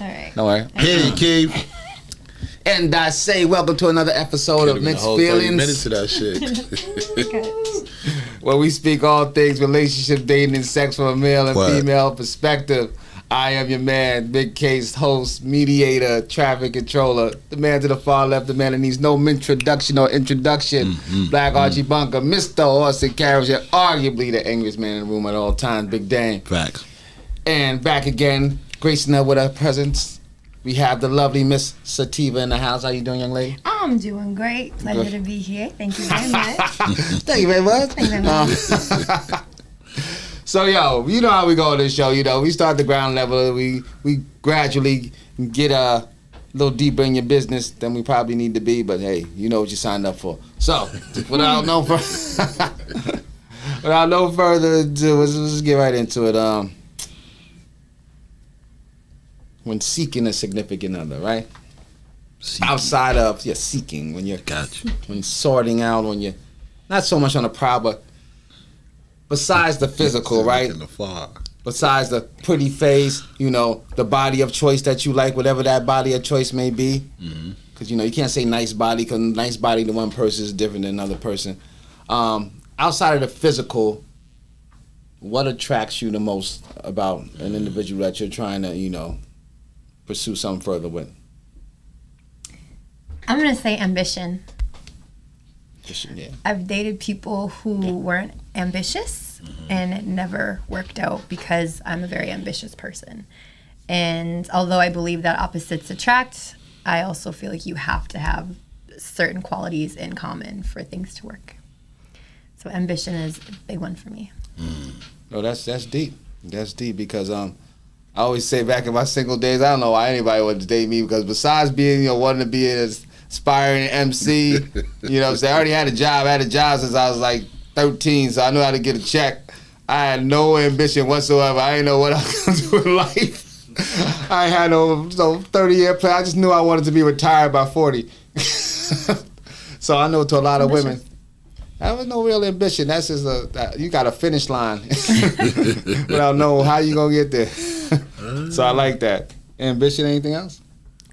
All right. No worry. Hey, Keith. And I say, welcome to another episode of Mixx Feelings. Minutes of that shit. Where we speak all things relationship, dating, and sex from a male and female perspective. I am your man, Big Case host, mediator, traffic controller, the man to the far left, the man that needs no introduction. Black Archie Bunker, Mr. Horse and Carriage, arguably the angriest man in the room at all times, Big Dane. Facts. And back again, gracing us with our presence, we have the lovely Miss Sativa in the house. How you doing, young lady? I'm doing great. Pleasure to be here. Thank you very much. Thank you very much. Thank you very much. So, yo, you know how we go on this show. You know, we start the ground level. We gradually get a little deeper in your business than we probably need to be. But, hey, you know what you signed up for. So, without no further ado, let's just get right into it. When seeking a significant other, right? Outside of your seeking, when you're when sorting out, when you're not so much on the prowl, but besides the physical, right? Besides the pretty face, you know, the body of choice that you like, whatever that body of choice may be. Because, you know, you can't say nice body, because nice body to one person is different than another person. Outside of the physical, what attracts you the most about an individual that you're trying to, you know, pursue something further with? I'm going to say ambition. Yeah. I've dated people who weren't ambitious, and it never worked out because I'm a very ambitious person. And although I believe that opposites attract, I also feel like you have to have certain qualities in common for things to work. So ambition is a big one for me. No, that's deep. That's deep because I always say back in my single days, I don't know why anybody wanted to date me, because besides being, you know, wanting to be an aspiring MC, you know what I'm saying, I already had a job. I had a job since I was like 13, so I knew how to get a check. I had no ambition whatsoever. I didn't know what I was going to do in life. I had no 30-year plan. I just knew I wanted to be retired by 40. So I know to a lot of women, that was no real ambition. That's just you got a finish line without knowing how you going to get there. So I like that. Ambition, anything else?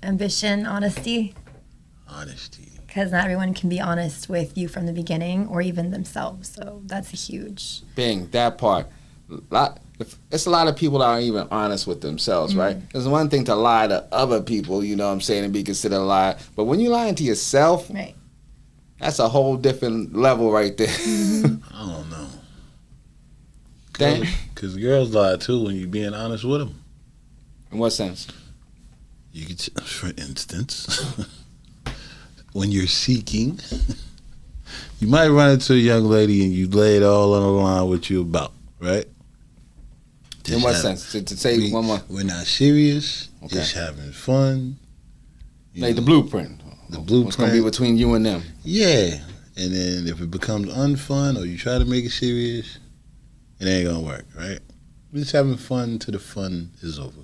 Ambition, honesty. Honesty. Because not everyone can be honest with you from the beginning or even themselves. So that's a huge... Bing, that part. It's a lot of people that aren't even honest with themselves, right? It's one thing to lie to other people, you know what I'm saying, and be considered a lie. But when you're lying to yourself, right, that's a whole different level right there. I don't know. Because girls lie too when you're being honest with them. In what sense? You could, for instance, when you're seeking, you might run into a young lady and you lay it all on the line what you about, right? In what sense? To say one more. We're not serious. Okay. Just having fun. Like the blueprint. The blueprint. What's going to be between you and them. Yeah. And then if it becomes unfun or you try to make it serious, it ain't going to work, right? We're just having fun till the fun is over.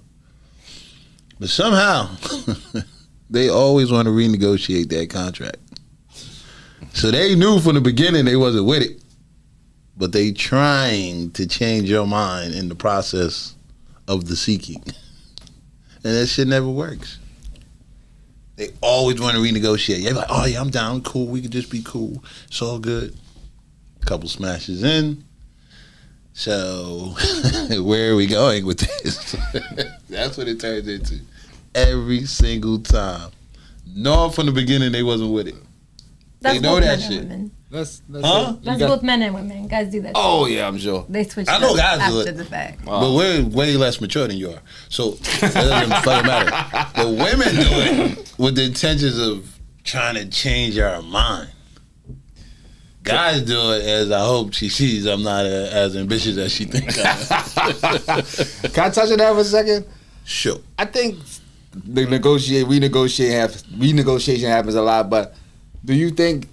But somehow, they always want to renegotiate that contract. So they knew from the beginning they wasn't with it. But they trying to change your mind in the process of the seeking. And that shit never works. They always want to renegotiate. You're like, oh yeah, I'm down, cool, we could just be cool. It's all good. Couple smashes in. So, where are we going with this? That's what it turns into. Every single time. Knowing from the beginning they wasn't with it. That's they know that shit. Women. That's both men and women. Guys do that. Oh yeah, I'm sure. They switch. I know guys after do it the fact. But we're way less mature than you are. So it doesn't fucking matter. The women do it with the intentions of trying to change our mind. Guys do it as I hope she sees I'm not as ambitious as she thinks I am. Can I touch on that for a second? Sure. I think the renegotiation happens a lot, but do you think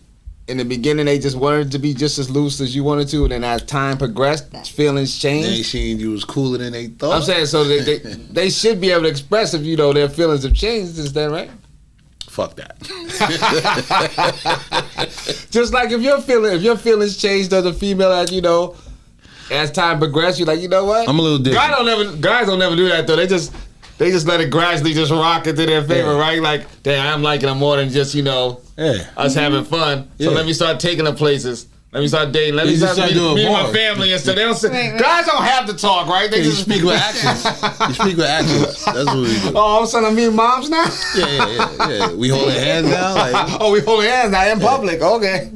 in the beginning they just wanted to be just as loose as you wanted to, and then as time progressed, feelings changed? They seen you was cooler than they thought. I'm saying, so they should be able to express if, you know, their feelings have changed. Is that right? Fuck that. Just like if your feelings changed as a female, as you know, as time progressed, you're like, you know what? I'm a little different. Guys don't never do that though. They just they just let it gradually just rock into their favor, right? Like, damn, I'm liking them more than just, us having fun. So let me start taking them places. Let me start dating. Let me start meeting my family and stuff. They don't say, guys don't have to talk, right? They just speak with actions. You speak with actions. That's what we do. Oh, all of a sudden I'm meeting moms now? Yeah. We holding hands now? Like, we holding hands now in public. Okay.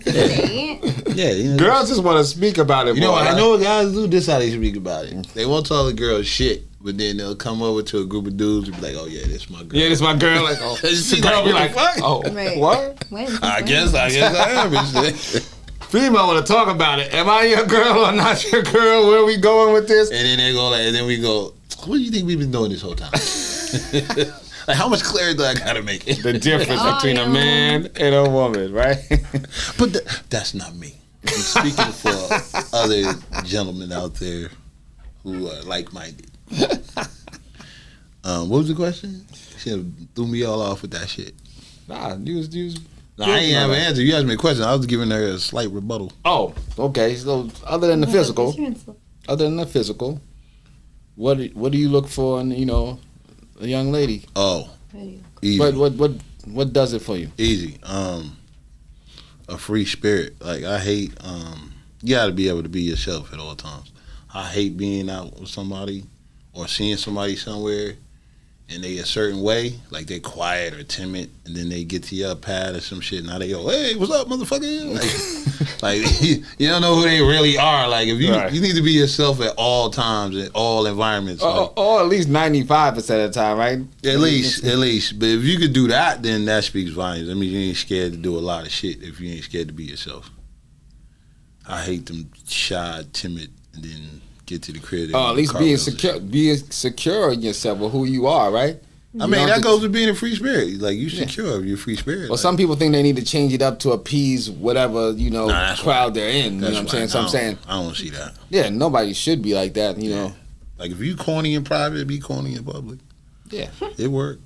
Yeah. Girls just want to speak about it. I know what guys do. This how they speak about it. They won't tell the girls shit, but then they'll come over to a group of dudes and be like, "Oh yeah, this my girl." Yeah, this my girl. Like, oh, the girl be like, "Oh, what? I guess I am." Female want to talk about it. Am I your girl or not your girl? Where we going with this? And then they go and then we go, what do you think we've been doing this whole time? Like, how much clearer do I gotta make it? The difference between a man and a woman, right? But that's not me. I'm speaking for other gentlemen out there who are like-minded. What was the question? She threw me all off with that shit. Nah, you was no, I ain't have an answer. You asked me a question. I was giving her a slight rebuttal. Oh, okay. So other than the physical, what do you look for in a young lady? Oh, easy. But what does it for you? Easy. A free spirit. Like, I hate. You got to be able to be yourself at all times. I hate being out with somebody or seeing somebody somewhere and they a certain way, like they quiet or timid, and then they get to your pad or some shit. Now they go, "Hey, what's up, motherfucker?" Like you don't know who they really are. Like, if you need to be yourself at all times in all environments, or at least 95% of the time, right? At least. But if you could do that, then that speaks volumes. I mean, you ain't scared to do a lot of shit if you ain't scared to be yourself. I hate them shy, timid, and then get to the crib. At least being secure in yourself with who you are, right? I mean, that goes with being a free spirit. Like, you secure of your free spirit. Well, some people think they need to change it up to appease whatever crowd they're in. You know what I'm saying? So I'm saying I don't see that. Yeah, nobody should be like that. You know, like, if you corny in private, be corny in public. Yeah, it worked.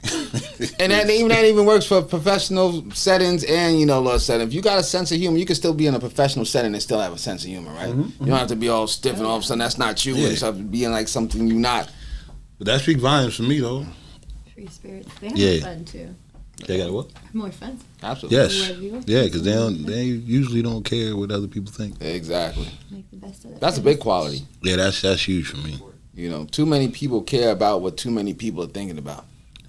And that even works for professional settings and low setting. If you got a sense of humor, you can still be in a professional setting and still have a sense of humor, right? Mm-hmm. You don't have to be all stiff and all of a sudden that's not you and stuff being like something you're not. But that speaks volumes for me, though. Free spirits. They have more fun too. They got what? More fun. Absolutely. Yes. Yeah, because they usually don't care what other people think. Exactly. Make the best of it. That's a big quality. Yeah, that's huge for me. Too many people care about what too many people are thinking about.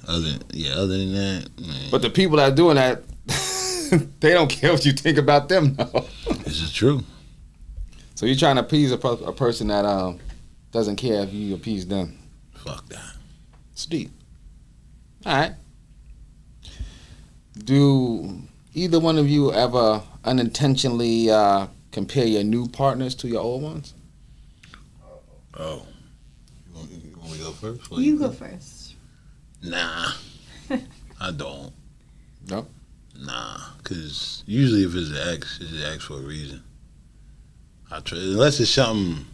Other than that, man. But the people that are doing that, they don't care what you think about them, though. This is true. So you're trying to appease a person that doesn't care if you appease them. Fuck that. It's deep. All right. Do either one of you ever unintentionally compare your new partners to your old ones? Oh. You want me to go first? You go first. Nah. I don't. No? Nah. Because usually if it's an ex for a reason. Unless it's something...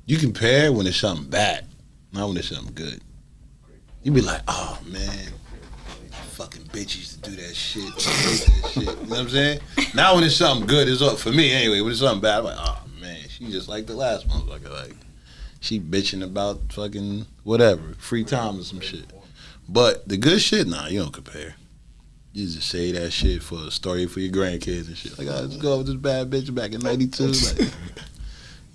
You compare when it's something bad, not when it's something good. You be like, oh, man. Fucking bitch used to do that shit. I hate that shit. You know what I'm saying? Now when it's something good, it's up for me anyway. When it's something bad, I'm like, oh, man. She just like the last motherfucker. Like, she bitching about fucking whatever, free time or some shit. But the good shit, nah, you don't compare. You just say that shit for a story for your grandkids and shit. Like, let's go with this bad bitch back in '92. Like,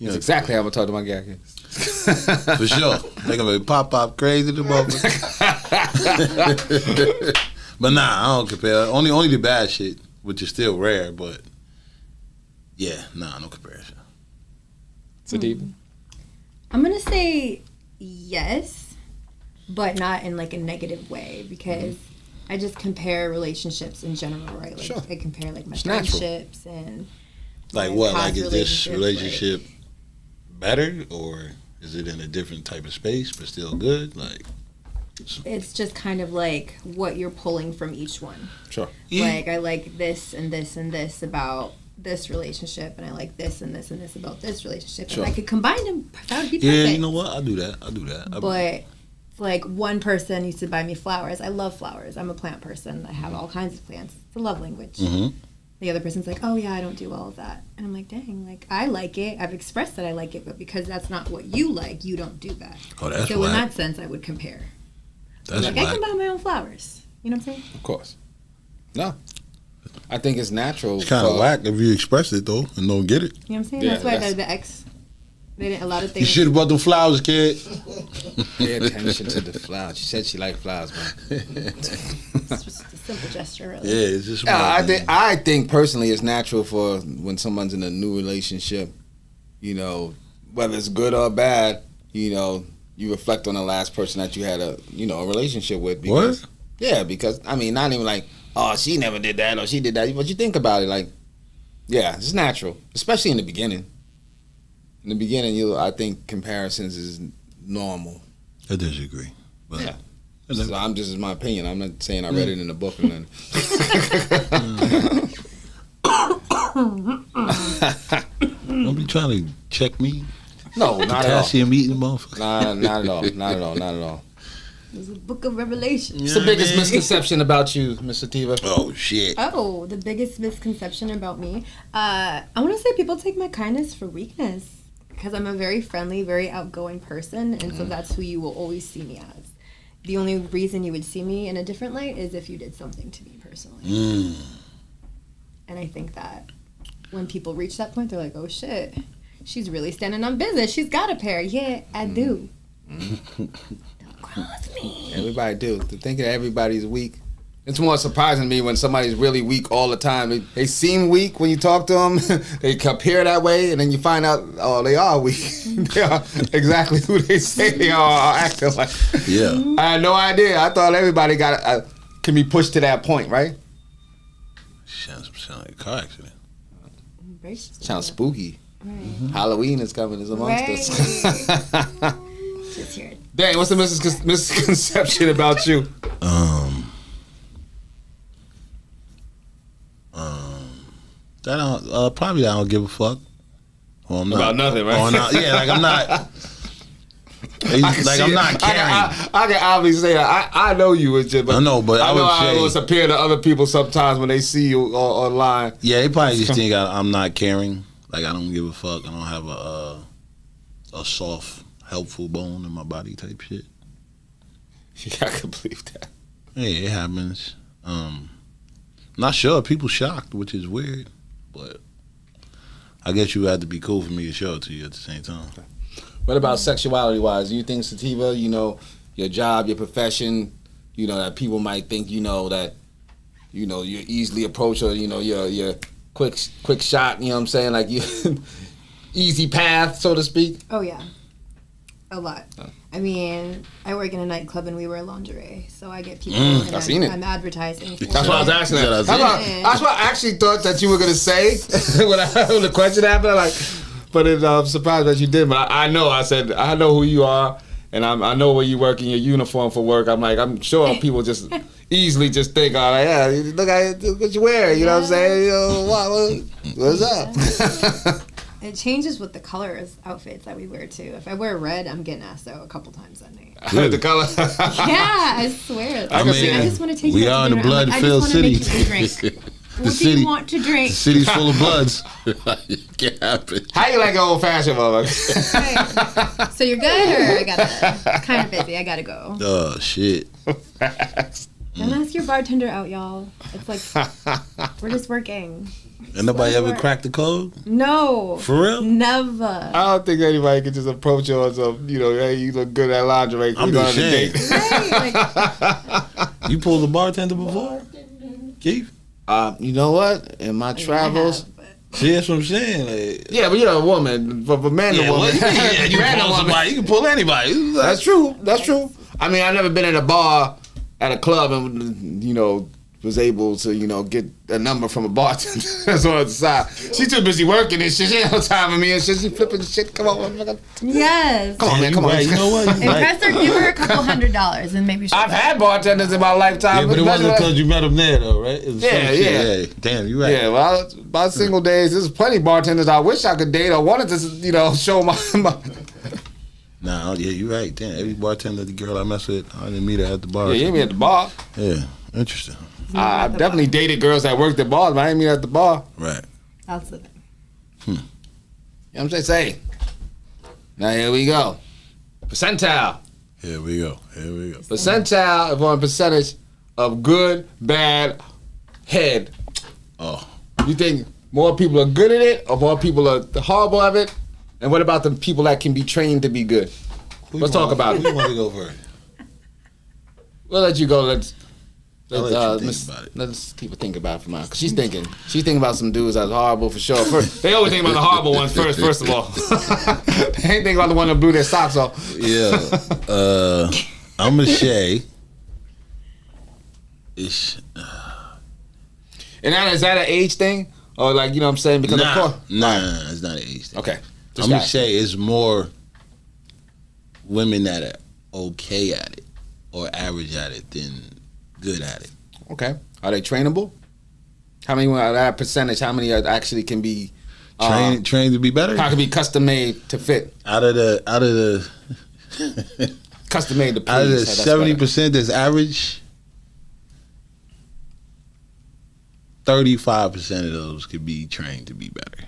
That's exactly how I'm gonna talk to my grandkids. For sure. They gonna be pop crazy the motherfucker. But nah, I don't compare. Only the bad shit, which is still rare. But yeah, nah, no comparison. Sativa? I'm gonna say yes, but not in like a negative way because I just compare relationships in general, right? Like I compare like my friendships and like what? Like, is this relationship better or is it in a different type of space but still good? Like, it's just kind of like what you're pulling from each one. Sure. Like, I like this and this and this about this relationship, and I like this and this and this about this relationship. Sure. If I could combine them, that would be perfect. Yeah, you know what? I'll do that. But like, one person used to buy me flowers. I love flowers. I'm a plant person. I have all kinds of plants. It's a love language. Mm-hmm. The other person's like, oh yeah, I don't do all of that. And I'm like, dang, like, I like it. I've expressed that I like it, but because that's not what you like, you don't do that. Oh, that's so in that sense, I would compare. That's Like, I can buy my own flowers. You know what I'm saying? Of course. No. I think it's natural. It's kind of whack if you express it though and don't get it. You know what I'm saying? Yeah, That's why that's- the ex, they didn't, a lot of You things. should have brought them flowers, kid. Pay attention to the flowers. She said she liked flowers, man. It's just a simple gesture, really. Yeah, it's just. I think personally it's natural for when someone's in a new relationship, you know, whether it's good or bad, you know, you reflect on the last person that you had a relationship with. Because, What? Yeah, because I mean, not even like, oh, she never did that or she did that, but you think about it, like, yeah, it's natural, especially in the beginning. In the beginning, I think comparisons is normal. I disagree. But Yeah. So I'm just my opinion. I'm not saying I read it in the book and then. Don't be trying to check me. No, not at all. Potassium eating motherfucker. Nah, not at all. Not at all. Not at all. It was a book of Revelation. What's the biggest misconception about you, Miss Sativa? Oh shit. Oh, the biggest misconception about me. I want to say people take my kindness for weakness because I'm a very friendly, very outgoing person, and so that's who you will always see me as. The only reason you would see me in a different light is if you did something to me personally. And I think that when people reach that point, they're like, "Oh shit, she's really standing on business. She's got a pair." Yeah, I do. Don't cross me. Everybody do. To think that everybody's weak. It's more surprising to me when somebody's really weak all the time. They seem weak when you talk to them. They appear that way, and then you find out, oh, they are weak. They are exactly who they say they are acting like. Yeah. I had no idea. I thought everybody can be pushed to that point, right? Sounds like a car accident. Sounds spooky. Right. Halloween is coming is amongst us. Just hear it. Dang, what's the misconception about you? That I don't give a fuck. Or I'm not. About nothing, right? Or yeah, like I'm not. Like I'm not caring. I can obviously say that. I know you, but I know, but I I know would how say- it was appear to other people sometimes when they see you online. Yeah, they probably just think I'm not caring. Like I don't give a fuck. I don't have a soft, helpful bone in my body type shit. Yeah, I can believe that. Hey, it happens. Not sure. People shocked, which is weird, but I guess you had to be cool for me to show it to you at the same time. What about sexuality wise? Do you think, Sativa, your job, your profession, that people might think, that, you're easily approached or, you're quick shot, you know what I'm saying? Like you easy path, so to speak? Oh yeah, a lot. I mean, I work in a nightclub and we wear lingerie, so I get people. And I've seen it. I'm advertising. For That's what I was asking. Yeah, That's that's what I actually thought that you were gonna say when the question happened. But I'm surprised that you did. But I know. I said I know who you are, and I know where you work in your uniform for work. I'm sure people just easily just think, oh, yeah, look at what you wear. You know what I'm saying? What's up? It changes with the colors outfits that we wear too. If I wear red, I'm getting asked out a couple times that night. The color. Yeah, I swear. I can see I that. just want to take We you are out in to a dinner. I'm like, blood-filled I just want to city. make you drink. What do city- you want to drink? The city's full of bloods. It can't happen. How you like an old fashioned, motherfucker? Right. So you're good, or I gotta kind of busy. I gotta go. Oh shit. Don't ask your bartender out, y'all. It's like we're just working. And nobody ever Work. cracked the code? No. For real? Never. I don't think anybody could just approach you on some, hey, you look good at lingerie. I'm we going just on a saying. date. Right, like, You pulled a bartender before? Keith? You know what? In my travels, See, that's what I'm saying. Like, yeah, but you're a woman. For man yeah, to woman, well, you man to pull woman. somebody. You can pull anybody. That's true. That's true. I mean, I've never been at a bar at a club and was able to get a number from a bartender that's on the side. She's too busy working and shit. She ain't no time for me and shit. She flipping shit. Come on, motherfucker. yes. Come on, man. Come on. Right, you know what? You right. Impress her, give her a couple $100 and maybe she'll I've go. had bartenders in my lifetime. Yeah, but it wasn't because you met him there, though, right? It was some Yeah, shit. yeah. Damn, you right. Yeah, well, about single days, there's plenty of bartenders I wish I could date or wanted to, show my Nah, yeah, you right. Damn, every bartender, the girl I mess with, I didn't meet her at the bar. Yeah, you ain't me at the bar. Yeah, interesting. I've definitely dated girls that worked at bars, but I ain't meet at the bar. Right. That's the thing. You know what I'm saying? Say. Now here we go. Percentile. Here we go. Percentile on percentage of good, bad head. Oh, You think more people are good at it or more people are horrible at it? And what about the people that can be trained to be good? Let's talk about it. Who want to go first? We'll let you go. Let's I'll let you think about it. Let's keep a think about it for mine. Cause she's thinking about some dudes that's horrible for sure. First, they always think about the horrible ones first. First of all, they ain't think about the one that blew their socks off. Yeah, I'm gonna say. And is that an age thing, or like you know what I'm saying? Because of course, nah, it's not an age thing. Okay, I'm gonna say it's more women that are okay at it or average at it than good at it. Okay, are they trainable? How many out of that percentage? How many actually can be Trained to be better? How can be custom made to fit? Out of the Custom made to please. out of the 70% that's average, 35% of those could be trained to be better.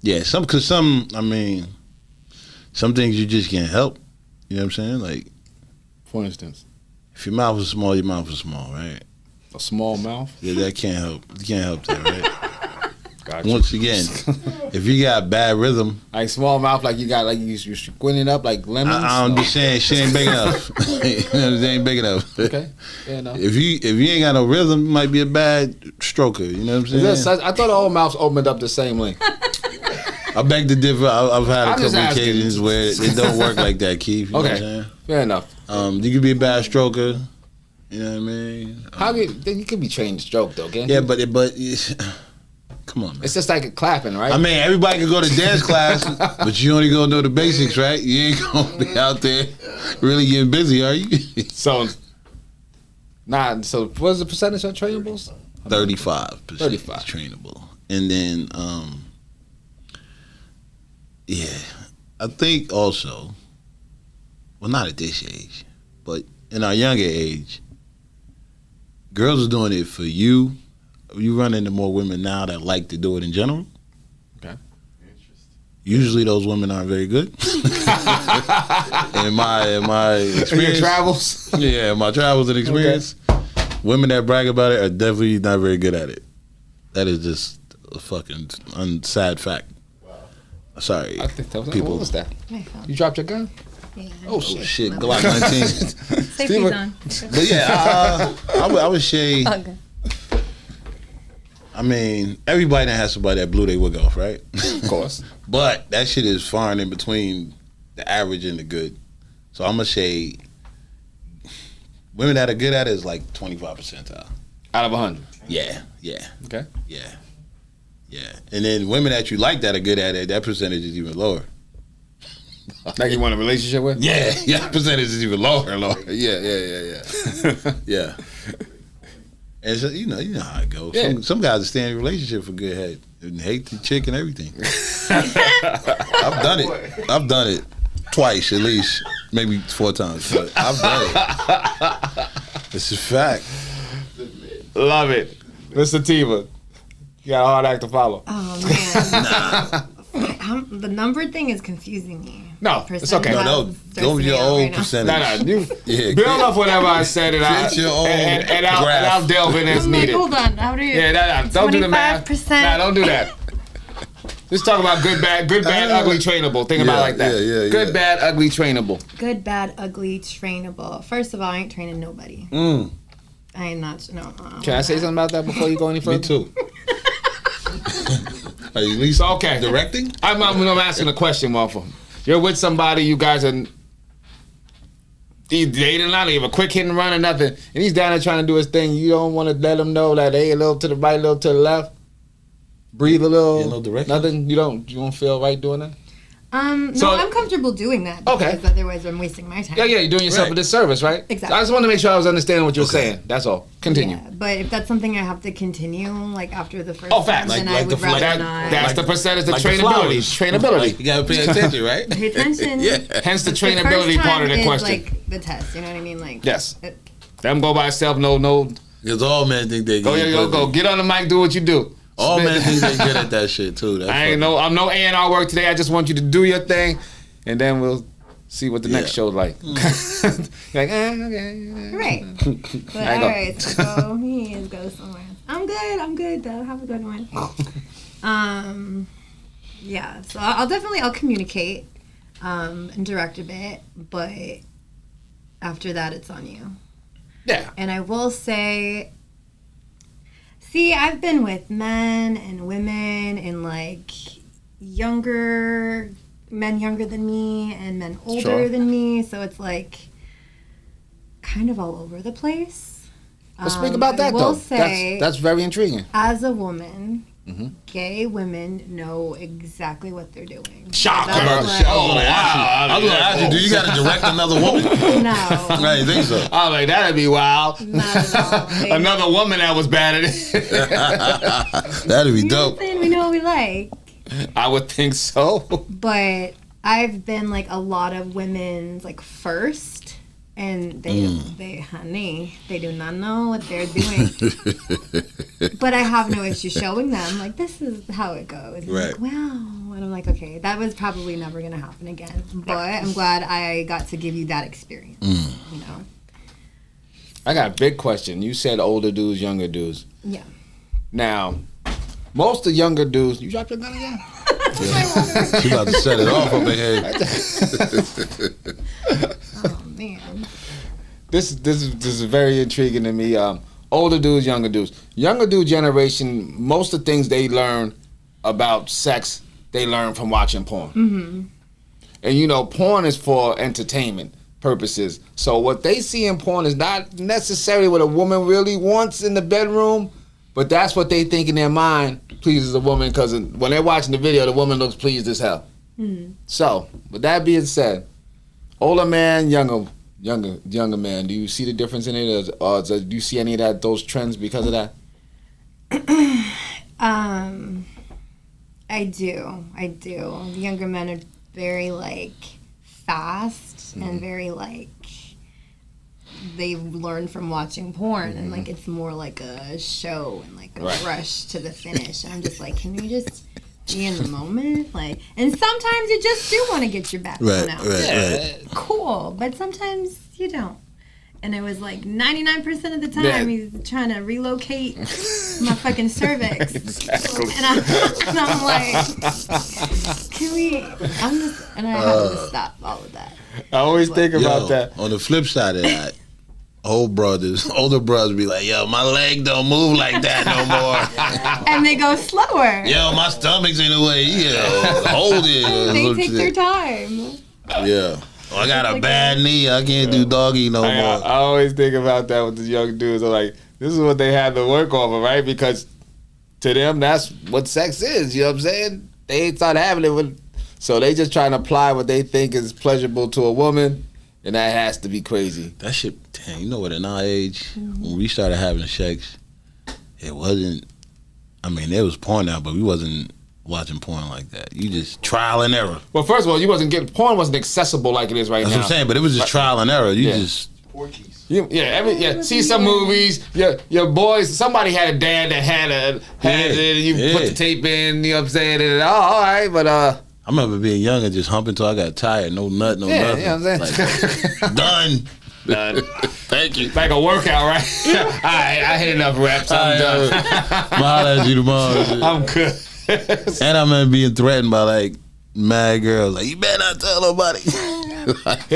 Yeah, some things you just can't help. You know what I'm saying? Like, For instance, if your mouth is small, your mouth is small, right? a small mouth. Yeah, that can't help. You can't help that, right? Gotcha. Once again, if you got bad rhythm, Like small mouth, like you got like you're squinting up like lemons. I'm just saying shit ain't big enough. It ain't big enough. Okay. Yeah, no. If you ain't got no rhythm, you might be a bad stroker. You know what I'm saying? I thought all mouths opened up the same way. I beg to differ. I've had a I'm just couple asking. occasions where it don't work like that, Keith. You know what I'm saying? Fair enough. You could be a bad stroker. You know what I mean? How you could be trained to stroke though, can't Yeah, you? but come on, man. It's just like a clapping, right? I mean, everybody can go to dance class, but you only gonna know the basics, right? You ain't gonna be out there really getting busy, are you? so what's the percentage of trainables? 35% 35. is trainable. And then I think also, well, not at this age, but in our younger age, girls are doing it for you. You run into more women now that like to do it in general. Okay. Usually those women aren't very good. in my experience. In your travels? Yeah, my travels and experience. Women that brag about it are definitely not very good at it. That is just a fucking sad fact. Wow. Sorry, I think that was, people. What was that? My phone. You dropped your gun? Yeah. Oh, Oh shit. shit, Glock 19. Safety's on. But yeah, I would say. Okay. I mean, everybody that has somebody that blew their wig off, right? Of course. But that shit is far and in between the average and the good. So I'm gonna say women that are good at it is like 25 percentile. Out of 100. Yeah. Okay. And then women that you like that are good at it, that percentage is even lower. Like you want a relationship with? Yeah, that percentage is even lower and lower. Yeah. Yeah. And so, you know how it goes. Yeah. Some guys stay in a relationship for good head and hate the chick and everything. I've done it twice at least, maybe 4 times. But I've done it. It's a fact. Love it. Miss Sativa. You got a hard act to follow. Oh man. The number thing is confusing me. No, it's okay. No, go with your own percentage. No. You build off whatever I said Create your own and I'll graph. delve in as I'm like, needed. hold on. How do you? Yeah, don't do the math. 25%. Nah, don't do that. Let's talk about good, bad, ugly, trainable. Think about it like that. Yeah. Good, bad, ugly, trainable. Good, bad, ugly, trainable. First of all, I ain't training nobody. I ain't not. No. Can I say something about that before you go any further? Me too. Are you at least Okay. directing? I'm asking a question, motherfucker. You're with somebody, you guys are either dating, not even a quick hit and run or nothing, and he's down there trying to do his thing. You don't want to let him know that hey, a little to the right, a little to the left. Breathe a little. Yeah, no direction. Nothing. You don't feel right doing that. No, So- I'm comfortable doing that. Okay. Because otherwise, I'm wasting my time. Yeah, you're doing yourself Right. a disservice, right? Exactly. I just want to make sure I was understanding what you're saying. That's all. Continue. Yeah, but if that's something I have to continue, like after the first Oh, facts. time, then Like I would the- rather like not. That's the percentage of Like the trainability. flowers. Trainability. You gotta pay attention, right? Pay attention. Yeah. Hence the The trainability first part of time the is, question. like the test. You know what I mean? Like Yes. it- Them go by itself. No. Because all men think they Go. Get on the mic. Do what you do. All Spit- men think they good at that shit too. That's I ain't fucking- I'm no A&R work today. I just want you to do your thing, and then we'll see what the next show's like. You're like, okay. Right. But all right, so he is go somewhere. I'm good though. Have a good one. Yeah, so I'll communicate and direct a bit, but after that it's on you. Yeah. And I will say, see, I've been with men and women and like men younger than me and men older than me, so it's like kind of all over the place. Let's speak about that though. Say, that's very intriguing. As a woman, gay women know exactly what they're doing. Shocker! I was gonna ask you, do you got to direct another woman? No. I didn't think so. I was like, that'd be wild. Not at all. Another woman that was bad at it. That'd be You know what dope. I'm saying? We know what we like. I would think so. But I've been like a lot of women's like first, and they honey, they do not know what they're doing. But I have no issue showing them like this is how it goes. And Right. like, wow. And I'm like, okay, that was probably never gonna happen again. But I'm glad I got to give you that experience. You know. I got a big question. You said older dudes, younger dudes. Yeah. Now, most of the younger dudes, you dropped your gun again? She about to set it off up ahead. Oh man. This is very intriguing to me. Older dudes, younger dudes. Younger dude generation, most of the things they learn about sex, they learn from watching porn. Mm-hmm. And you know, porn is for entertainment purposes. So what they see in porn is not necessarily what a woman really wants in the bedroom, but that's what they think in their mind pleases a woman, because when they're watching the video, the woman looks pleased as hell. Mm-hmm. So, with that being said, older man, younger man, do you see the difference in it, or do you see any of those trends because of that? I do. The younger men are very like fast and very like they've learned from watching porn, and like it's more like a show and like a rush to the finish. And I'm just like, can you just be in the moment? Like, and sometimes you just do want to get your back blown out. Right. Cool, but sometimes you don't. And it was like 99% of the time he's trying to relocate my fucking cervix. Exactly. And I'm like, can we? And I had to stop all of that. I always think about that. On the flip side of that, older brothers be like, yo, my leg don't move like that no more. And they go slower. Yo, my stomach's in the way. Hold it. They take their time. Yeah. Oh, I got a bad knee. I can't do doggy no more. I always think about that with the young dudes. I'm like, this is what they had to work off of, right? Because to them, that's what sex is. You know what I'm saying? They ain't started having it. So they just trying to apply what they think is pleasurable to a woman, and that has to be crazy. That shit, damn, you know what, in our age, when we started having sex, it wasn't, I mean, there was porn out, but we wasn't watching porn like that. You just trial and error. Well, first of all, porn wasn't accessible like it is right now. That's what I'm saying, but it was just trial and error. You just... See some movies. Your boys. Somebody had a dad that had it. You put the tape in. You know what I'm saying? And, all right, but I remember being young and just humping till I got tired. No nut, no nothing. You know what I'm saying? Like, done. Thank you. Like a workout, right? All right, I hit enough reps. I'm done. I'll at you tomorrow. I'm good. And I remember being threatened by like mad girls. Like, you better not tell nobody. Like,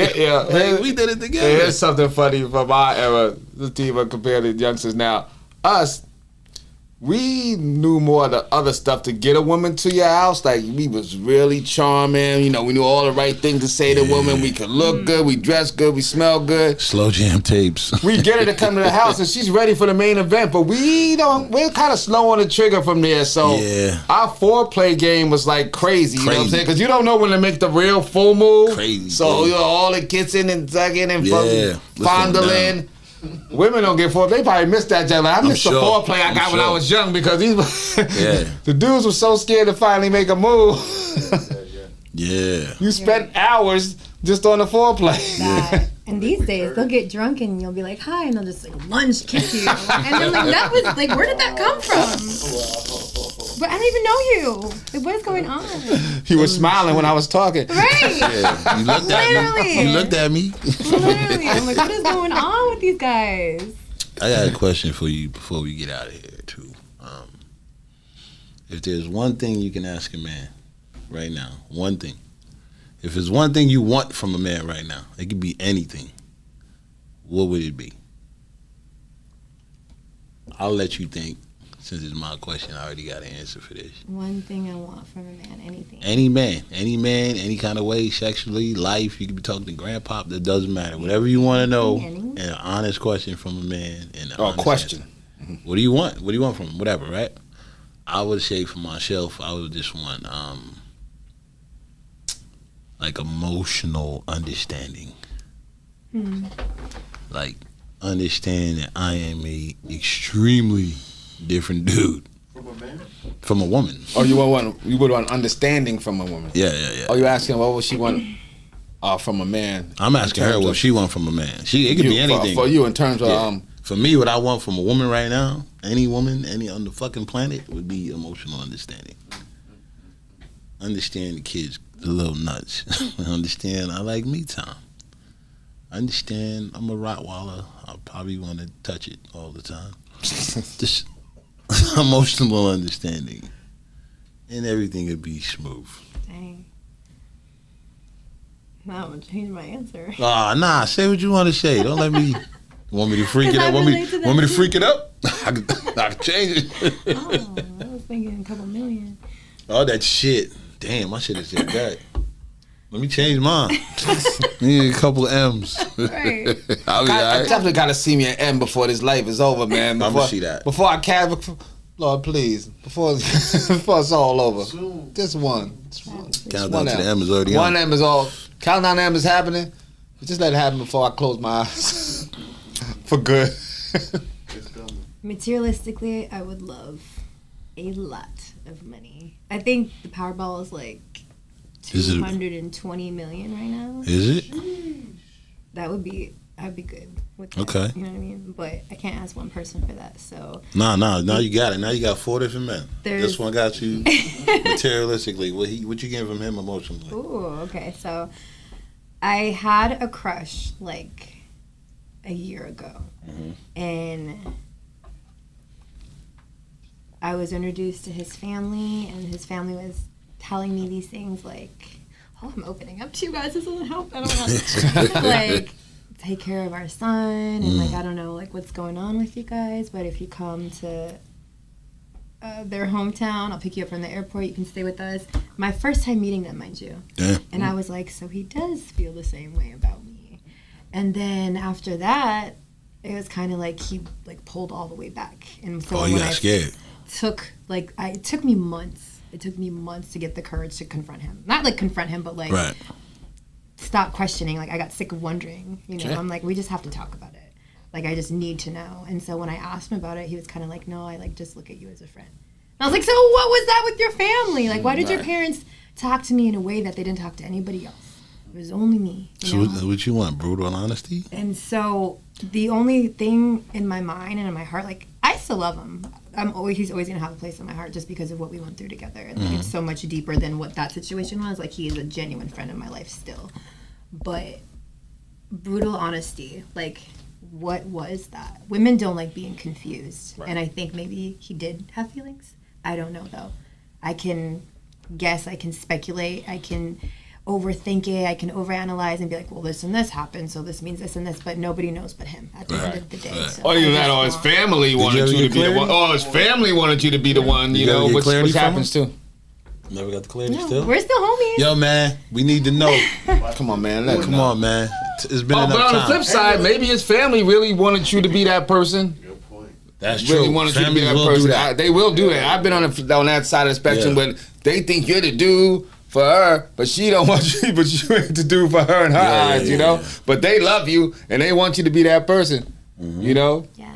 we did it together. Here's something funny from our era, Sativa, compared to youngsters now. Us, we knew more of the other stuff to get a woman to your house. Like, we was really charming. You know, we knew all the right things to say to women. We could look good. We dress good. We smell good. Slow jam tapes. We get her to come to the house, and she's ready for the main event. But we're kind of slow on the trigger from there. So our foreplay game was like crazy. You know what I'm saying? Because you don't know when to make the real full move. Crazy. So you know, all the kissing and sucking and fondling. Women don't get foreplay. They probably missed that. Like, I missed the foreplay I got when I was young, because the dudes were so scared to finally make a move. You spent hours just on the foreplay. And these days, they'll get drunk and you'll be like, hi, and they'll just like lunge kick you. And they're like, that was like, where did that come from? But I don't even know you. Like, what is going on? You were smiling when I was talking. Right. Yeah, you looked at me. You looked at me. Literally. I'm like, what is going on with these guys? I got a question for you before we get out of here, too. If there's one thing you can ask a man right now, one thing. If there's one thing you want from a man right now, it could be anything. What would it be? I'll let you think. Since it's my question, I already got an answer for this. One thing I want from a man, anything. Any man, any kind of way, sexually, life. You could be talking to grandpop. That doesn't matter. Whatever you want to know, and an honest question from a man. And a question. What do you want? What do you want from him? Whatever, right? I would say for myself, I would just want like emotional understanding. Like understand that I am a extremely different dude. From a man? From a woman. Oh, you would want understanding from a woman. Yeah. Oh, you asking what would she want from a man? I'm asking her what she want from a man. It could be anything. For you in terms of for me, what I want from a woman right now, any woman, any on the fucking planet, would be emotional understanding. Understand the kids, the little nuts. Understand I like me time. Understand I'm a Rottweiler. I probably want to touch it all the time. Just emotional understanding, and everything would be smooth. Dang. Now I'm gonna change my answer. Nah, say what you want to say. Don't let me. Want me to freak it up? Want me to freak it up? I can change it. Oh, I was thinking a couple million. Oh, that shit. Damn, I should have said that. Let me change mine. Need a couple of M's. Right. I'll be all I right. definitely gotta see me an M before this life is over, man. Before, I'm gonna see that. Before I can, Lord, please, before it's all over. Soon. Just one. Countdown to the M is already One on. M is all. Countdown to M is happening. Just let it happen before I close my eyes. For good. It's coming. Materialistically, I would love a lot of money. I think the Powerball is like Is it- 220 million right now. Is it? I'd be good with that. Okay. You know what I mean? But I can't ask one person for that. So Nah. Now you got it. Now you got 4 different men. There's- This one got you materialistically. What you getting from him emotionally? ooh, okay. So I had a crush like a year ago, and I was introduced to his family, and his family was telling me these things like, "Oh, I'm opening up to you guys. This doesn't help. I don't know." Like, take care of our son, and like, I don't know, like, what's going on with you guys, but if you come to their hometown, I'll pick you up from the airport. You can stay with us. My first time meeting them, mind you. Damn. And I was like, so he does feel the same way about me. And then after that, it was kind of like he like pulled all the way back. And so Oh, you when got I scared. it took me months. It took me months to get the courage to confront him. Not like confront him, but like Right. stop questioning. Like I got sick of wondering. You know, Sure. I'm like, we just have to talk about it. Like I just need to know. And so when I asked him about it, he was kind of like, no, I like just look at you as a friend. And I was like, so what was that with your family? Like, why did your Right. parents talk to me in a way that they didn't talk to anybody else? It was only me. You So know? what you want? Brutal honesty? And so the only thing in my mind and in my heart, like I still love him. He's always gonna have a place in my heart just because of what we went through together. And like, it's so much deeper than what that situation was. Like he is a genuine friend in my life still. But brutal honesty, like what was that? Women don't like being confused. Right. And I think maybe he did have feelings. I don't know though. I can guess, I can speculate, I can overthink it, I can overanalyze and be like, well, this and this happened, so this means this and this, but nobody knows but him at the end of the day. Right. So Or I even just that, or his want- family wanted ever you get to be the clarity? one. Oh, his family wanted you to be the one, You you ever know, get which clarity from happens too. Never got the clarity No, still? we're still homies. Yo, man, we need to know. Come on, man. Let him Come know. on, man. It's been Oh, enough but on the time. flip side, maybe his family really wanted you to be that person. Good point. That's Really true. wanted you to be Families that will do person. that. They will do that. I've been on that side of the spectrum, Yeah. but they think you're the dude for her, but she don't want you, but you ain't the dude for her in her eyes, you know? But they love you, and they want you to be that person, you know? Yeah.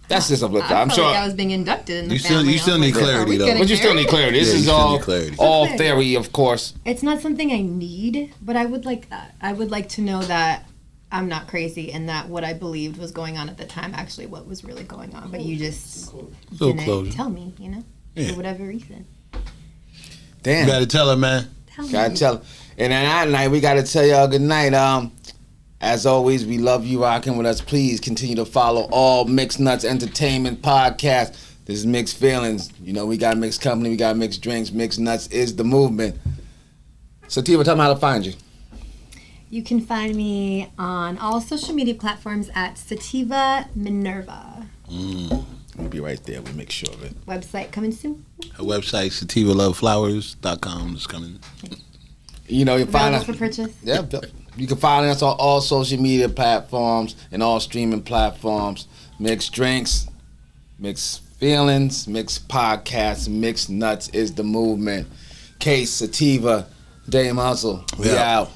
That's just a flip side. I I'm feel sure. like I was being inducted in the You still- family. you still I was need like, clarity, are we though. getting But you still married? need clarity. This Yeah, you is still all need clarity. all Clarity. theory, of course. It's not something I need, but I would like that. I would like to know that I'm not crazy and that what I believed was going on at the time actually what was really going on. But you just Little didn't closure. tell me, you know? Yeah. for whatever reason. Damn. You gotta tell her, man. Gotta tell her. And at night, we gotta tell y'all good night. As always, we love you rocking with us. Please continue to follow all Mixx Nuts Entertainment podcasts. This is Mixx Feelings. You know, we got Mixx Company, we got Mixx Drinks. Mixx Nuts is the movement. Sativa, tell them how to find you. You can find me on all social media platforms at Sativa Minerva. We'll be right there. We'll make sure of it. Website coming soon. Her website, sativaloveflowers.com is coming. You know, you find Available us. for purchase. Yeah, you can find us on all social media platforms and all streaming platforms. Mixx Drinks, Mixx Feelings, Mixx Podcasts, Mixx Nuts is the movement. Case, Sativa, Dame Hustle. We out.